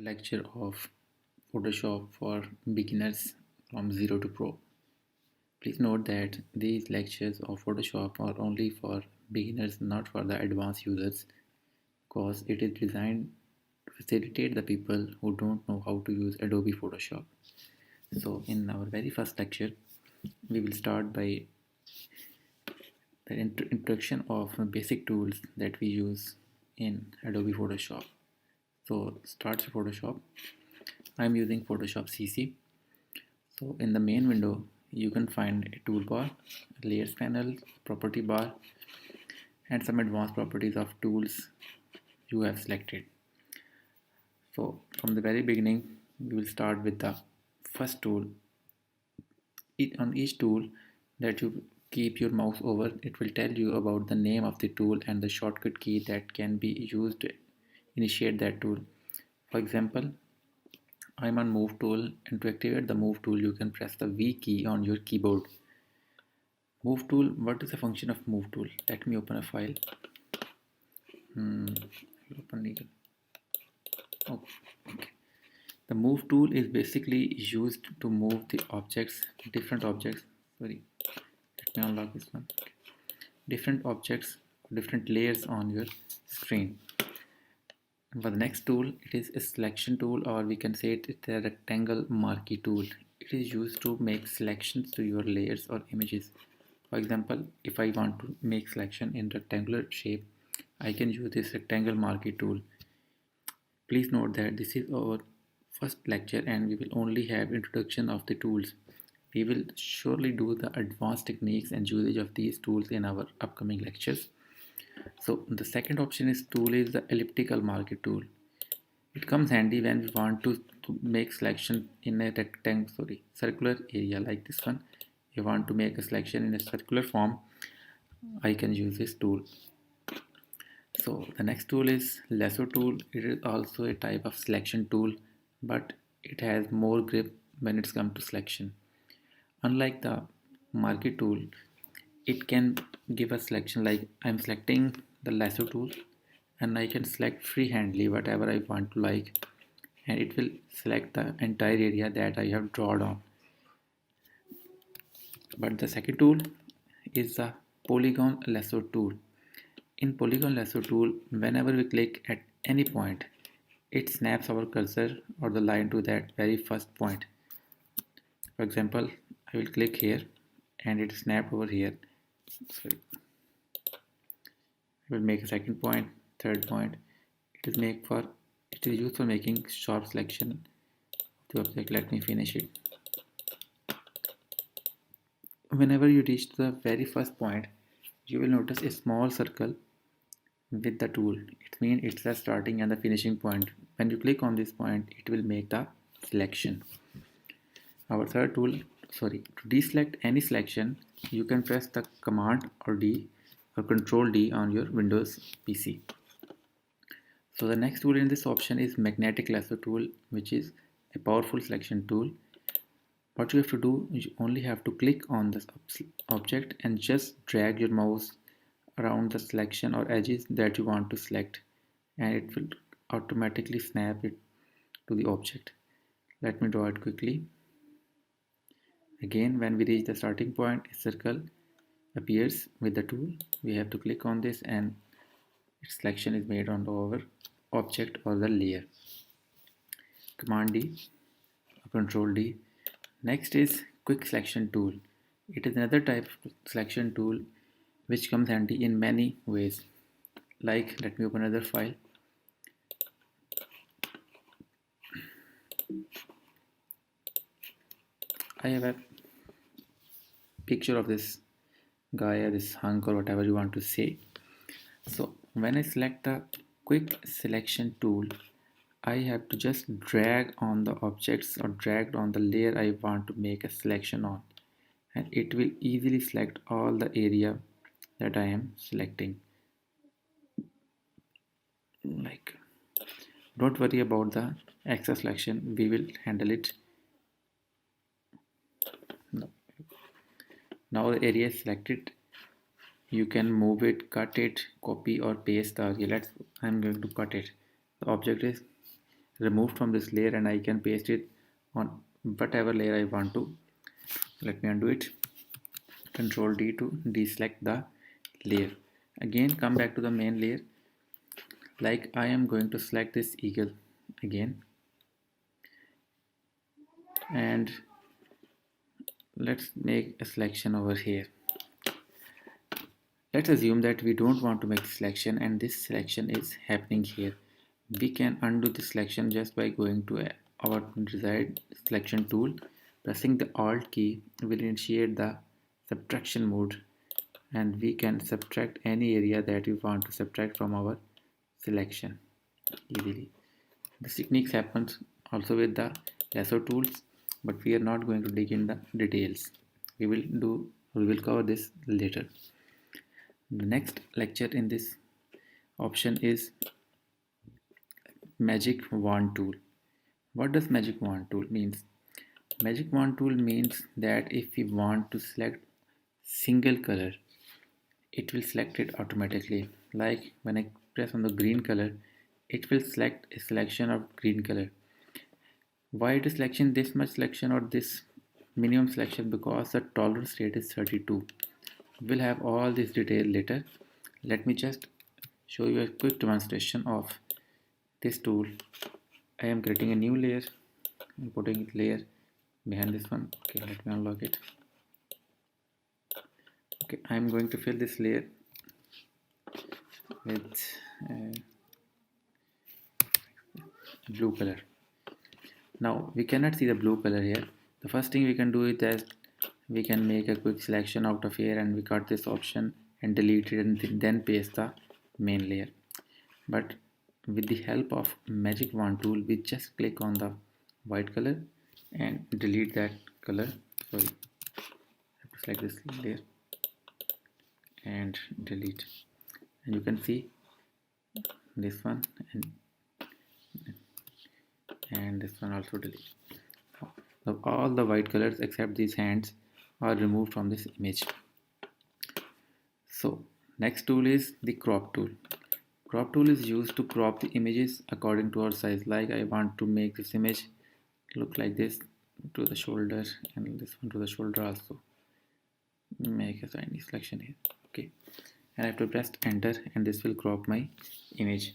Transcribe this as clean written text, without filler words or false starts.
lecture of Photoshop for beginners from 0 to Pro. Please note that these lectures of Photoshop are only for beginners, not for the advanced users, because it is designed to facilitate the people who don't know how to use Adobe Photoshop. So in our very first lecture, we will start by the introduction of basic tools that we use in Adobe Photoshop. So start Photoshop. I'm using Photoshop CC. So in the main window, you can find a toolbar, layers panel, property bar, and some advanced properties of tools you have selected. So from the very beginning, we will start with the first tool. On each tool that you keep your mouse over, it will tell you about the name of the tool and the shortcut key that can be used to initiate that tool. For example, I'm on move tool, and to activate the move tool you can press the V key on your keyboard. Move tool, what is the function of move tool? Let me open a file. Open legal. Oh, okay. The move tool is basically used to move the objects, different objects. Sorry, let me unlock this one. Okay. Different objects, different layers on your screen. And for the next tool, it is a selection tool, or we can say it is a rectangle marquee tool. It is used to make selections to your layers or images. For example, if I want to make selection in rectangular shape, I can use this rectangle marquee tool. Please note that this is our first lecture and we will only have introduction of the tools. We will surely do the advanced techniques and usage of these tools in our upcoming lectures. So the second option is the elliptical marquee tool. It comes handy when we want to make selection in a circular area like this one. You want to make a selection in a circular form, I can use this tool. So the next tool is lasso tool. It is also a type of selection tool, but it has more grip when it's come to selection. Unlike the marquee tool, it can give a selection like I'm selecting the lasso tool and I can select freehandly whatever I want to like, and it will select the entire area that I have drawn on. But the second tool is the polygon lasso tool. In polygon lasso tool, whenever we click at any point, it snaps our cursor or the line to that very first point. For example, I will click here and it snapped over here. Sorry. I will make a second point, third point. It is used for making sharp selection of the object. Let me finish it. Whenever you reach the very first point, you will notice a small circle with the tool. It means it's the starting and the finishing point. When you click on this point, it will make the selection. Our third tool, to deselect any selection, you can press the Command or D or Control D on your Windows PC. So the next tool in this option is magnetic lasso tool, which is a powerful selection tool. What you have to do is you only have to click on this object and just drag your mouse around the selection or edges that you want to select, and it will automatically snap it to the object. Let me draw it quickly. Again, when we reach the starting point, a circle appears with the tool. We have to click on this and its selection is made on our object or the layer. Command D or Control D. Next is quick selection tool. It is another type of selection tool which comes handy in many ways. Like, let me open another file. I have a picture of this guy or this hunk or whatever you want to say. So when I select the quick selection tool, I have to just drag on the objects or drag on the layer I want to make a selection on, and it will easily select all the area that I am selecting. Like, don't worry about the excess selection, we will handle it. Now the area is selected. You can move it, cut it, copy or paste the area. I'm going to cut it. The object is removed from this layer, and I can paste it on whatever layer I want to. Let me undo it. Control D to deselect the layer. Again, come back to the main layer. Like I am going to select this eagle again, and let's make a selection over here. Let's assume that we don't want to make selection and this selection is happening here. We can undo the selection just by going to our desired selection tool. Pressing the Alt key will initiate the subtraction mode, and we can subtract any area that we want to subtract from our selection easily. This technique happens also with the lasso tools, but we are not going to dig in the details. We will cover this later. The next lecture in this option is magic wand tool. What does magic wand tool means? Magic wand tool means that if we want to select single color, it will select it automatically. Like when I press on the green color, it will select a selection of green color. Why it is selection this much selection or this minimum selection? Because the tolerance rate is 32. We'll have all this detail later. Let me just show you a quick demonstration of this tool. I am creating a new layer and putting it layer behind this one. Okay, let me unlock it. Okay, I am going to fill this layer with blue color. Now we cannot see the blue color here. The first thing we can do is that we can make a quick selection out of here, and we cut this option and delete it, and then paste the main layer. But with the help of magic wand tool, we just click on the white color and delete that color. Sorry, I have to select this layer and delete, and you can see this one and this one also delete. So all the white colors except these hands are removed from this image. So next tool is the crop tool. Crop tool is used to crop the images according to our size. Like I want to make this image look like this to the shoulder, and this one to the shoulder also. Make a tiny selection here. Okay, and I have to press enter, and this will crop my image.